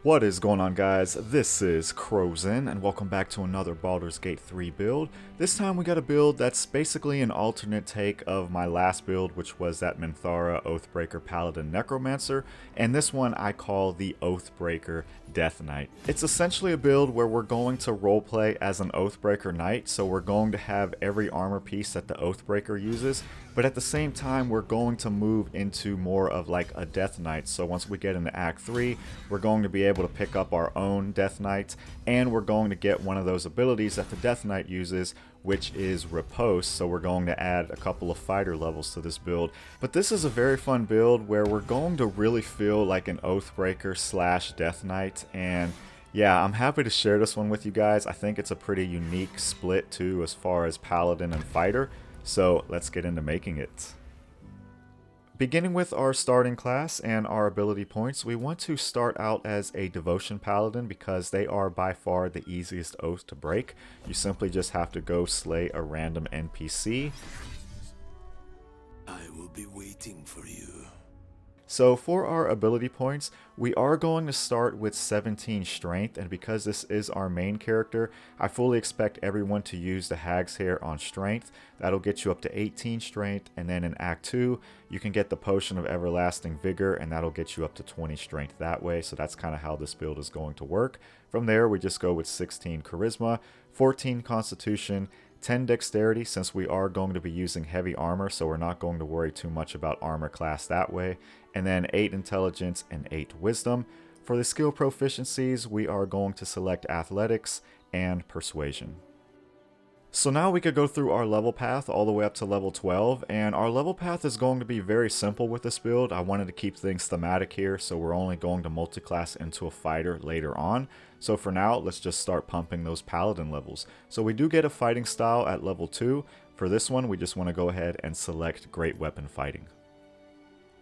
What is going on, guys? This is Crowzen, and welcome back to another Baldur's Gate 3 build. This time we got a build that's basically an alternate take of my last build, which was that Minthara Oathbreaker Paladin Necromancer, and this one I call the Oathbreaker Death Knight. It's essentially a build where we're going to roleplay as an Oathbreaker Knight, so we're going to have every armor piece that the Oathbreaker uses, but at the same time we're going to move into more of like a Death Knight. So once we get into Act 3, we're going to be able to pick up our own Death Knight, and we're going to get one of those abilities that the Death Knight uses, which is Riposte. So we're going to add a couple of fighter levels to this build. But this is a very fun build where we're going to really feel like an Oathbreaker slash Death Knight, and yeah, I'm happy to share this one with you guys. I think it's a pretty unique split too as far as Paladin and Fighter. So let's get into making it. Beginning with our starting class and our ability points, we want to start out as a Devotion Paladin because they are by far the easiest oath to break. You simply just have to go slay a random NPC. I will be waiting for you. So for our ability points, we are going to start with 17 strength, and because this is our main character, I fully expect everyone to use the Hag's Hair on strength. That'll get you up to 18 strength, and then in Act 2, you can get the Potion of Everlasting Vigor, and that'll get you up to 20 strength that way. So that's kind of how this build is going to work. From there, we just go with 16 Charisma, 14 Constitution, 10 Dexterity, since we are going to be using heavy armor, so we're not going to worry too much about armor class that way, and then 8 Intelligence and 8 Wisdom. For the skill proficiencies, we are going to select Athletics and Persuasion. So now we could go through our level path all the way up to level 12, and our level path is going to be very simple with this build. I wanted to keep things thematic here, so we're only going to multiclass into a fighter later on. So for now, let's just start pumping those Paladin levels. So we do get a fighting style at level 2. For this one, we just want to go ahead and select Great Weapon Fighting.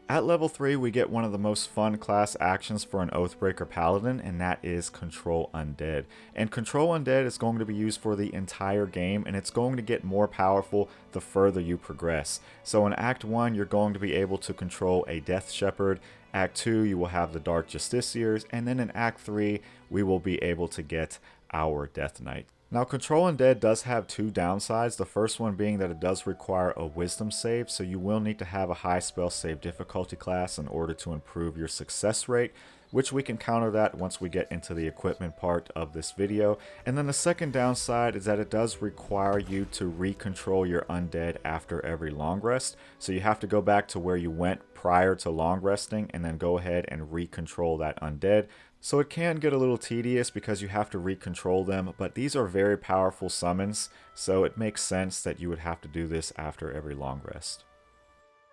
At level 3, we get one of the most fun class actions for an Oathbreaker Paladin, and that is Control Undead. And Control Undead is going to be used for the entire game, and it's going to get more powerful the further you progress. So in Act 1, you're going to be able to control a Death Shepherd. Act 2, you will have the Dark Justiciars, and then in Act 3, we will be able to get our Death Knight. Now, Control Undead does have two downsides, the first one being that it does require a Wisdom save, so you will need to have a high spell save difficulty class in order to improve your success rate, which we can counter that once we get into the equipment part of this video. And then the second downside is that it does require you to recontrol your undead after every long rest, so you have to go back to where you went prior to long resting and then go ahead and recontrol that undead. So it can get a little tedious because you have to recontrol them, but these are very powerful summons, so it makes sense that you would have to do this after every long rest.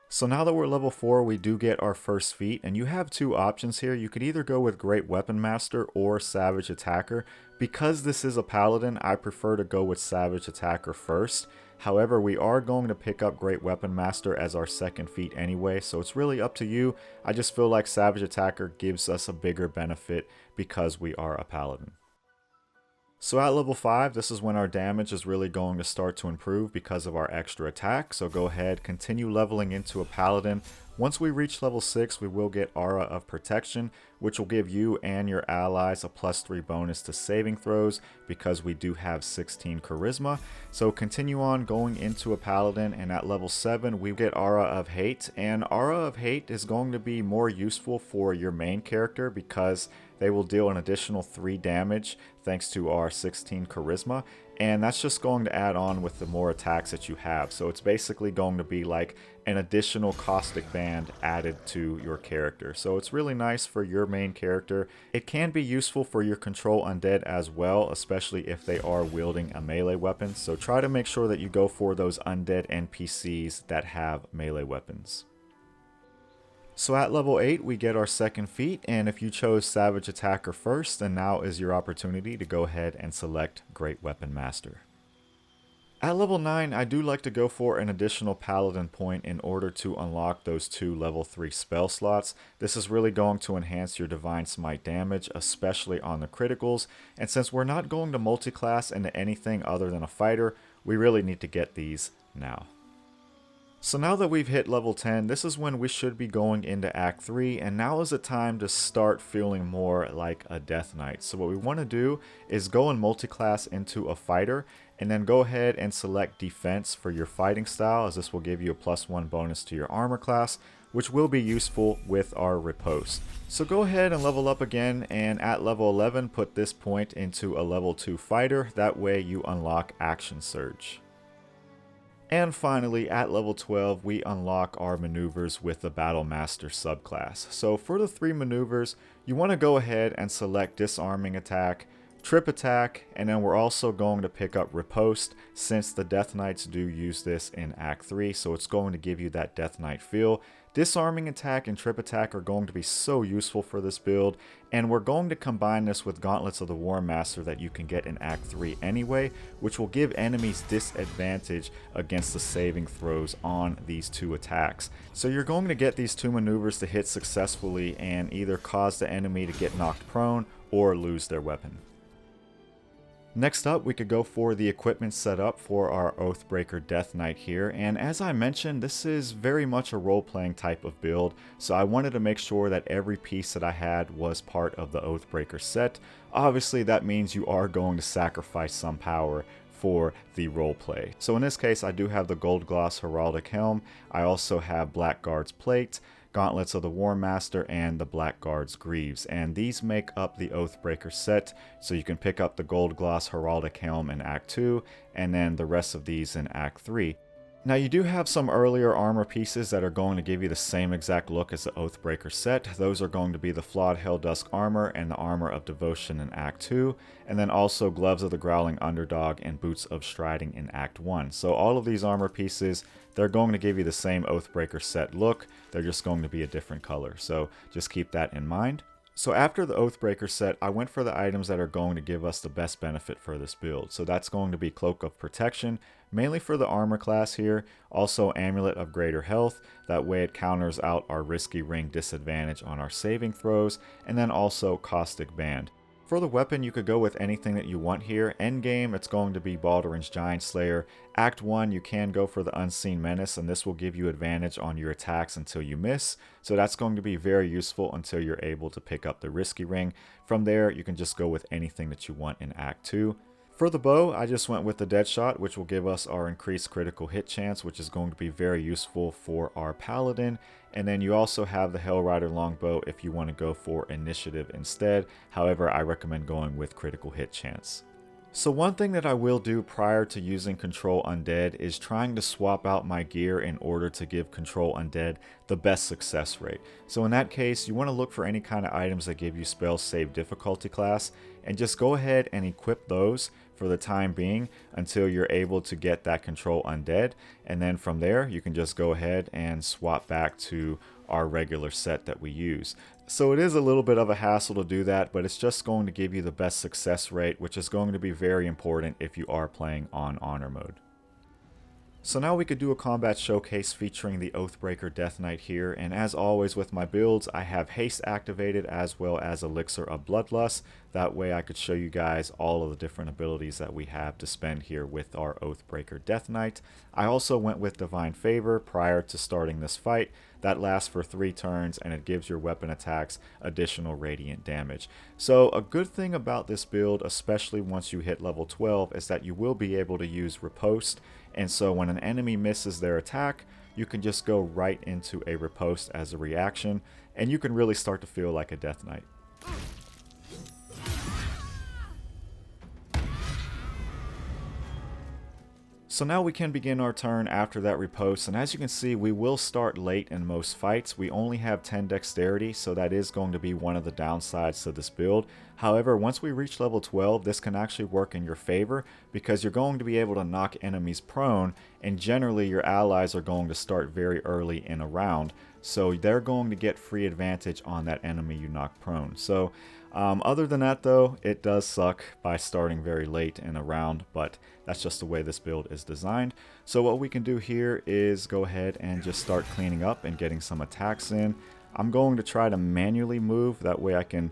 So now that we're level 4, we do get our first feat, and you have two options here. You could either go with Great Weapon Master or Savage Attacker. Because this is a Paladin, I prefer to go with Savage Attacker first. However, we are going to pick up Great Weapon Master as our second feat anyway, so it's really up to you. I just feel like Savage Attacker gives us a bigger benefit because we are a Paladin. So at level 5, this is when our damage is really going to start to improve because of our extra attack. So go ahead, continue leveling into a Paladin. Once we reach level 6, we will get Aura of Protection, which will give you and your allies a +3 bonus to saving throws because we do have 16 Charisma. So continue on going into a Paladin, and at level 7 we get Aura of Hate, and Aura of Hate is going to be more useful for your main character because they will deal an additional 3 damage thanks to our 16 Charisma, and that's just going to add on with the more attacks that you have. So it's basically going to be like an additional caustic band added to your character. So it's really nice for your main character. It can be useful for your Control Undead as well, especially if they are wielding a melee weapon. So try to make sure that you go for those undead NPCs that have melee weapons. So at level 8, we get our second feat, and if you chose Savage Attacker first, then now is your opportunity to go ahead and select Great Weapon Master. At level 9, I do like to go for an additional Paladin point in order to unlock those 2 level 3 spell slots. This is really going to enhance your Divine Smite damage, especially on the criticals, and since we're not going to multiclass into anything other than a fighter, we really need to get these now. So now that we've hit level 10, this is when we should be going into Act 3, and now is the time to start feeling more like a Death Knight. So what we want to do is go and multiclass into a fighter, and then go ahead and select defense for your fighting style, as this will give you a +1 bonus to your armor class, which will be useful with our riposte. So go ahead and level up again, and at level 11 put this point into a level 2 fighter, that way you unlock Action Surge. And finally, at level 12, we unlock our maneuvers with the Battle Master subclass. So for the 3 maneuvers, you want to go ahead and select Disarming Attack, Trip Attack, and then we're also going to pick up Riposte, since the Death Knights do use this in Act 3, so it's going to give you that Death Knight feel. Disarming Attack and Trip Attack are going to be so useful for this build, and we're going to combine this with Gauntlets of the War Master that you can get in Act 3 anyway, which will give enemies disadvantage against the saving throws on these 2 attacks. So you're going to get these 2 maneuvers to hit successfully and either cause the enemy to get knocked prone or lose their weapon. Next up, we could go for the equipment setup for our Oathbreaker Death Knight here, and as I mentioned, this is very much a role-playing type of build, so I wanted to make sure that every piece that I had was part of the Oathbreaker set. Obviously, that means you are going to sacrifice some power for the roleplay. So in this case, I do have the Gold Gloss Heraldic Helm, I also have Blackguard's Plate, Gauntlets of the War Master, and the Blackguard's Greaves, and these make up the Oathbreaker set, so you can pick up the Gold Gloss Heraldic Helm in Act 2, and then the rest of these in Act 3. Now you do have some earlier armor pieces that are going to give you the same exact look as the Oathbreaker set. Those are going to be the Flawed Helldusk armor and the Armor of Devotion in Act 2, and then also Gloves of the Growling Underdog and Boots of Striding in Act 1. So all of these armor pieces, they're going to give you the same Oathbreaker set look, they're just going to be a different color, so just keep that in mind. So after the Oathbreaker set, I went for the items that are going to give us the best benefit for this build. So that's going to be Cloak of Protection, mainly for the armor class here, also Amulet of Greater Health, that way it counters out our Risky Ring disadvantage on our saving throws, and then also Caustic Band. For the weapon, you could go with anything that you want here. Endgame, it's going to be Baldur's Giant Slayer. Act 1, you can go for the Unseen Menace, and this will give you advantage on your attacks until you miss. So that's going to be very useful until you're able to pick up the Risky Ring. From there, you can just go with anything that you want in Act 2. For the bow, I just went with the Deadshot, which will give us our increased critical hit chance, which is going to be very useful for our Paladin. And then you also have the Hellrider Longbow if you want to go for Initiative instead. However, I recommend going with critical hit chance. So one thing that I will do prior to using Control Undead is trying to swap out my gear in order to give Control Undead the best success rate. So in that case, you want to look for any kind of items that give you spell save difficulty class, and just go ahead and equip those for the time being until you're able to get that Control Undead, and then from there you can just go ahead and swap back to our regular set that we use. So it is a little bit of a hassle to do that, but it's just going to give you the best success rate, which is going to be very important if you are playing on Honor Mode. So now we could do a combat showcase featuring the Oathbreaker Death Knight here, and as always with my builds, I have Haste activated as well as Elixir of Bloodlust. That way I could show you guys all of the different abilities that we have to spend here with our Oathbreaker Death Knight. I also went with Divine Favor prior to starting this fight. That lasts for 3 turns and it gives your weapon attacks additional radiant damage. So a good thing about this build, especially once you hit level 12, is that you will be able to use Riposte, and so when an enemy misses their attack, you can just go right into a Riposte as a reaction, and you can really start to feel like a Death Knight. So now we can begin our turn after that Riposte, and as you can see, we will start late in most fights. We only have 10 dexterity, so that is going to be one of the downsides to this build. However, once we reach level 12, this can actually work in your favor because you're going to be able to knock enemies prone, and generally your allies are going to start very early in a round, so they're going to get free advantage on that enemy you knock prone. So other than that though, it does suck by starting very late in a round, but that's just the way this build is designed. So what we can do here is go ahead and just start cleaning up and getting some attacks in. I'm going to try to manually move, that way I can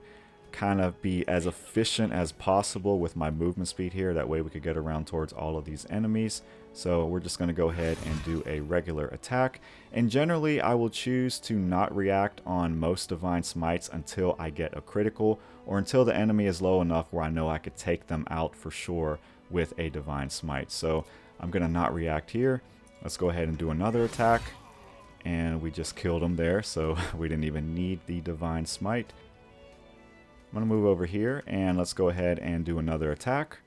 kind of be as efficient as possible with my movement speed here. That way we could get around towards all of these enemies. So we're just going to go ahead and do a regular attack. And generally I will choose to not react on most divine smites until I get a critical, or until the enemy is low enough where I know I could take them out for sure with a divine smite. So I'm going to not react here. Let's go ahead and do another attack. And we just killed him there, so we didn't even need the divine smite. I'm going to move over here and let's go ahead and do another attack.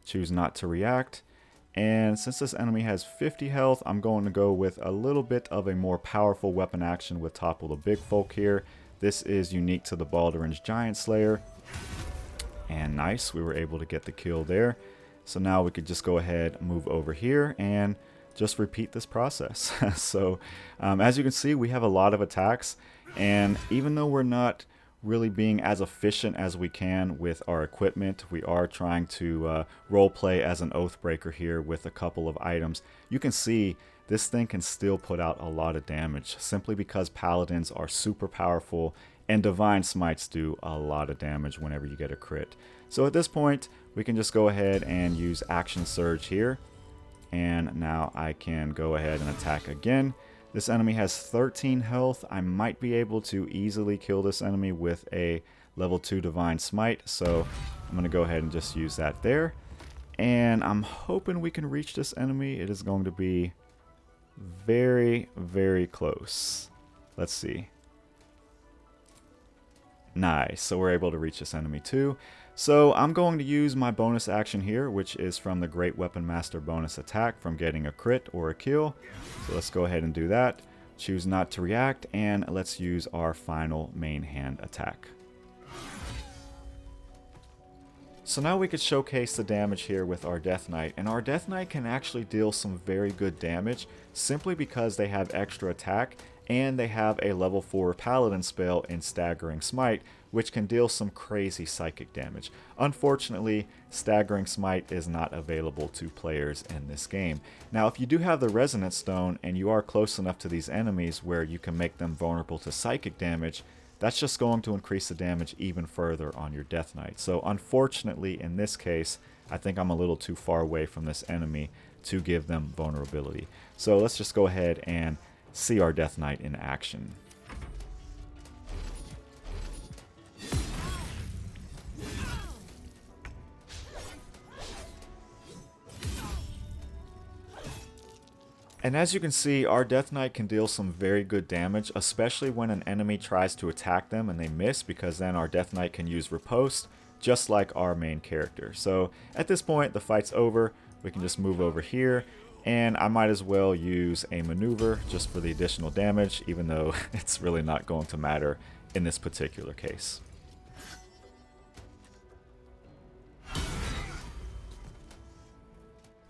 Choose not to react. And since this enemy has 50 health, I'm going to go with a little bit of a more powerful weapon action with Topple the Big Folk here. This is unique to the Baldur's Giant Slayer. And nice, we were able to get the kill there. So now we could just go ahead, move over here, and just repeat this process. So as you can see, we have a lot of attacks, and even though we're not really being as efficient as we can with our equipment, we are trying to role play as an Oathbreaker here with a couple of items. You can see this thing can still put out a lot of damage simply because Paladins are super powerful and divine smites do a lot of damage whenever you get a crit. So at this point we can just go ahead and use Action Surge here. And now I can go ahead and attack again. This enemy has 13 health. I might be able to easily kill this enemy with a level 2 Divine Smite. So I'm going to go ahead and just use that there. And I'm hoping we can reach this enemy. It is going to be very, very close. Let's see. Nice. So we're able to reach this enemy too. So I'm going to use my bonus action here, which is from the Great Weapon Master bonus attack from getting a crit or a kill. So let's go ahead and do that. Choose not to react, and let's use our final main hand attack. So now we could showcase the damage here with our Death Knight, and our Death Knight can actually deal some very good damage simply because they have extra attack and they have a level 4 Paladin spell in Staggering Smite, which can deal some crazy psychic damage. Unfortunately, Staggering Smite is not available to players in this game. Now, if you do have the Resonance Stone and you are close enough to these enemies where you can make them vulnerable to psychic damage, that's just going to increase the damage even further on your Death Knight. So unfortunately, in this case, I think I'm a little too far away from this enemy to give them vulnerability. So let's just go ahead and see our Death Knight in action. And as you can see, our Death Knight can deal some very good damage, especially when an enemy tries to attack them and they miss, because then our Death Knight can use Riposte, just like our main character. So at this point, the fight's over. We can just move over here, and I might as well use a maneuver just for the additional damage, even though it's really not going to matter in this particular case.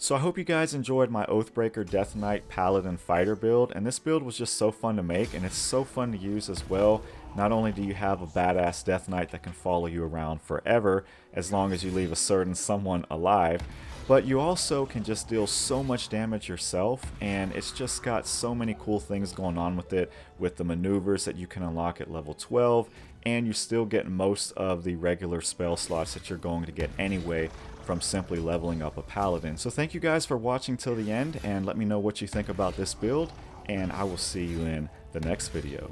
So I hope you guys enjoyed my Oathbreaker Death Knight Paladin Fighter build, and this build was just so fun to make, and it's so fun to use as well. Not only do you have a badass Death Knight that can follow you around forever, as long as you leave a certain someone alive, but you also can just deal so much damage yourself, and it's just got so many cool things going on with it, with the maneuvers that you can unlock at level 12, and you still get most of the regular spell slots that you're going to get anyway from simply leveling up a Paladin. So thank you guys for watching till the end, and let me know what you think about this build, and I will see you in the next video.